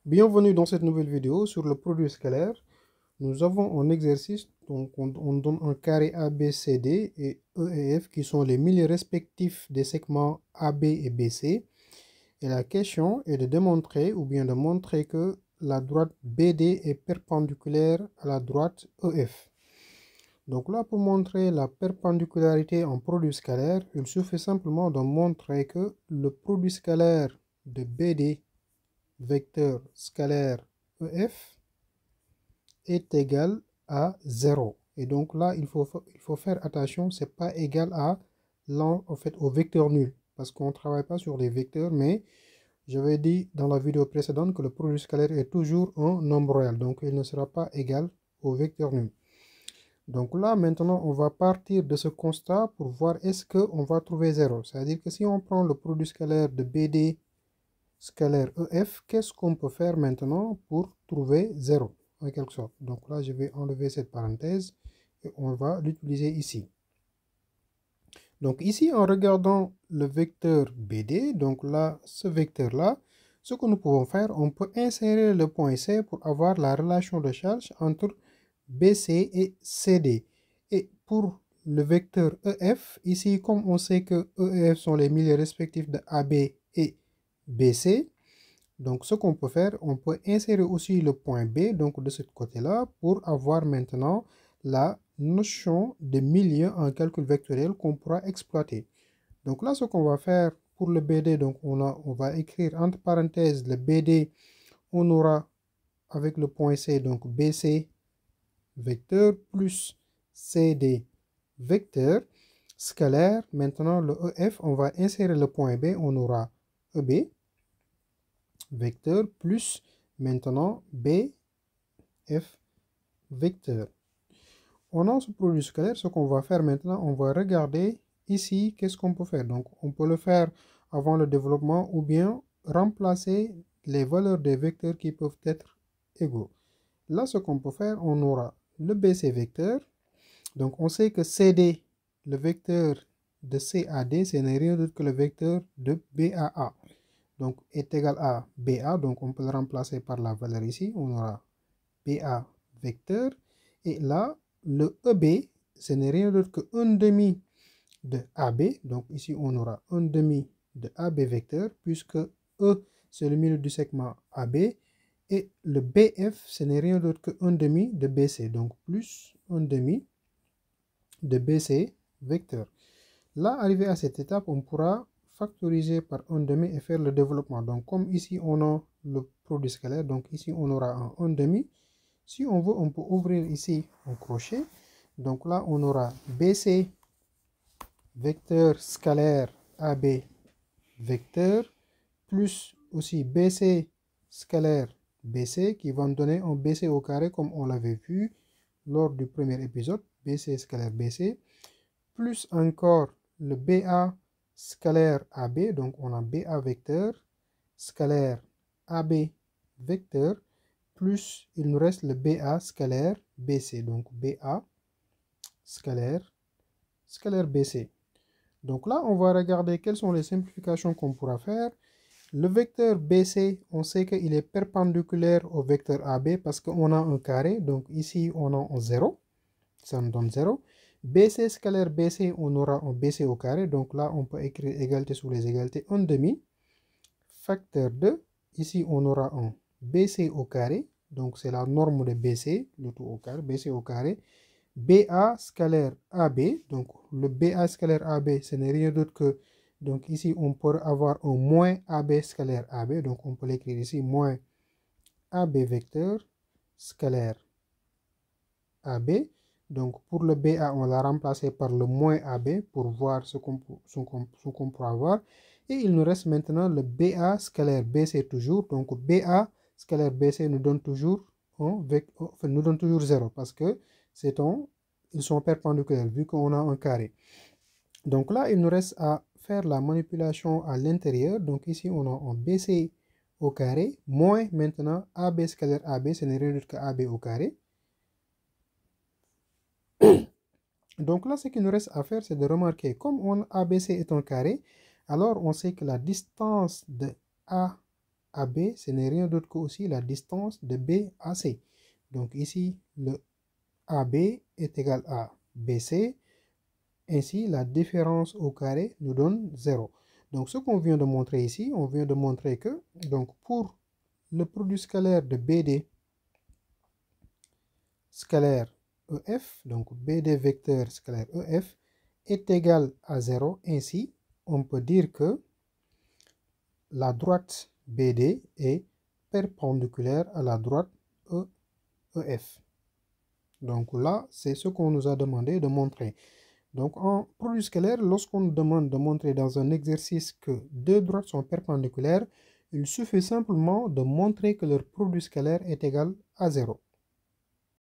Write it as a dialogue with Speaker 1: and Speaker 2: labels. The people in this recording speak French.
Speaker 1: Bienvenue dans cette nouvelle vidéo sur le produit scalaire. Nous avons un exercice, donc on donne un carré ABCD et E et F qui sont les milieux respectifs des segments AB et BC. Et la question est de démontrer ou bien de montrer que la droite BD est perpendiculaire à la droite EF. Donc là, pour montrer la perpendicularité en produit scalaire, il suffit simplement de montrer que le produit scalaire de BD vecteur scalaire EF est égal à 0. Et donc là, il faut faire attention, c'est pas égal à au vecteur nul. Parce qu'on ne travaille pas sur les vecteurs, mais j'avais dit dans la vidéo précédente que le produit scalaire est toujours un nombre réel. Donc il ne sera pas égal au vecteur nul. Donc là, maintenant, on va partir de ce constat pour voir est-ce qu'on va trouver 0. C'est-à-dire que si on prend le produit scalaire de BD scalaire EF, qu'est-ce qu'on peut faire maintenant pour trouver 0 en quelque sorte. Donc là, je vais enlever cette parenthèse et on va l'utiliser ici. Donc ici, en regardant le vecteur BD, donc là, ce vecteur-là, ce que nous pouvons faire, on peut insérer le point C pour avoir la relation de charge entre BC et CD. Et pour le vecteur EF, ici, comme on sait que E et F sont les milieux respectifs de AB et BC, donc ce qu'on peut faire, on peut insérer aussi le point B, donc de ce côté-là, pour avoir maintenant la notion de milieu en calcul vectoriel qu'on pourra exploiter. Donc là, ce qu'on va faire pour le BD, donc on va écrire entre parenthèses le BD, on aura avec le point C, donc BC vecteur plus CD vecteur scalaire. Maintenant, le EF, on va insérer le point B, on aura EB vecteur plus maintenant BF vecteur. On a ce produit scalaire, ce qu'on va faire maintenant, on va regarder ici qu'est-ce qu'on peut faire. Donc on peut le faire avant le développement ou bien remplacer les valeurs des vecteurs qui peuvent être égaux. Là, ce qu'on peut faire, on aura le BC vecteur. Donc on sait que CD, le vecteur de CAD, ce n'est rien d'autre que le vecteur de BAA. Donc est égal à BA, donc on peut le remplacer par la valeur ici, on aura BA vecteur, et là, le EB, ce n'est rien d'autre que 1 demi de AB, donc ici on aura 1 demi de AB vecteur, puisque E, c'est le milieu du segment AB, et le BF, ce n'est rien d'autre que 1 demi de BC, donc plus 1 demi de BC vecteur. Là, arrivé à cette étape, on pourra factoriser par 1 demi et faire le développement. Donc, comme ici, on a le produit scalaire, donc ici, on aura un 1 demi. Si on veut, on peut ouvrir ici un crochet. Donc là, on aura BC vecteur scalaire AB vecteur plus aussi BC scalaire BC qui va nous donner un BC au carré comme on l'avait vu lors du premier épisode, BC scalaire BC, plus encore le BA scalaire AB, donc on a BA vecteur, scalaire AB vecteur, plus il nous reste le BA scalaire BC, donc BA scalaire BC. Donc là, on va regarder quelles sont les simplifications qu'on pourra faire. Le vecteur BC, on sait qu'il est perpendiculaire au vecteur AB parce qu'on a un carré, donc ici on a un 0, ça nous donne 0. BC scalaire BC, on aura un BC au carré. Donc là, on peut écrire égalité sous les égalités 1 demi. Facteur 2. Ici, on aura un BC au carré. Donc c'est la norme de BC, le tout au carré, BC au carré. BA scalaire AB. Donc le BA scalaire AB, ce n'est rien d'autre que... Donc ici, on peut avoir un moins AB scalaire AB. Donc on peut l'écrire ici, moins AB vecteur scalaire AB. Donc pour le BA, on l'a remplacé par le moins AB pour voir ce qu'on pourra avoir. Et il nous reste maintenant le BA scalaire BC toujours. Donc BA scalaire BC nous donne toujours, nous donne toujours 0 parce que ils sont perpendiculaires vu qu'on a un carré. Donc là, il nous reste à faire la manipulation à l'intérieur. Donc ici, on a un BC au carré moins maintenant AB scalaire AB, ce n'est rien d'autre que AB au carré. Donc là, ce qu'il nous reste à faire, c'est de remarquer, comme ABC est un carré, alors on sait que la distance de A AB, ce n'est rien d'autre que aussi la distance de B à C. Donc ici, le AB est égal à BC. Ainsi, la différence au carré nous donne 0. Donc ce qu'on vient de montrer ici, on vient de montrer que donc pour le produit scalaire de BD scalaire EF, donc BD vecteur scalaire EF, est égal à 0. Ainsi, on peut dire que la droite BD est perpendiculaire à la droite EF. Donc là, c'est ce qu'on nous a demandé de montrer. Donc en produit scalaire, lorsqu'on nous demande de montrer dans un exercice que deux droites sont perpendiculaires, il suffit simplement de montrer que leur produit scalaire est égal à 0.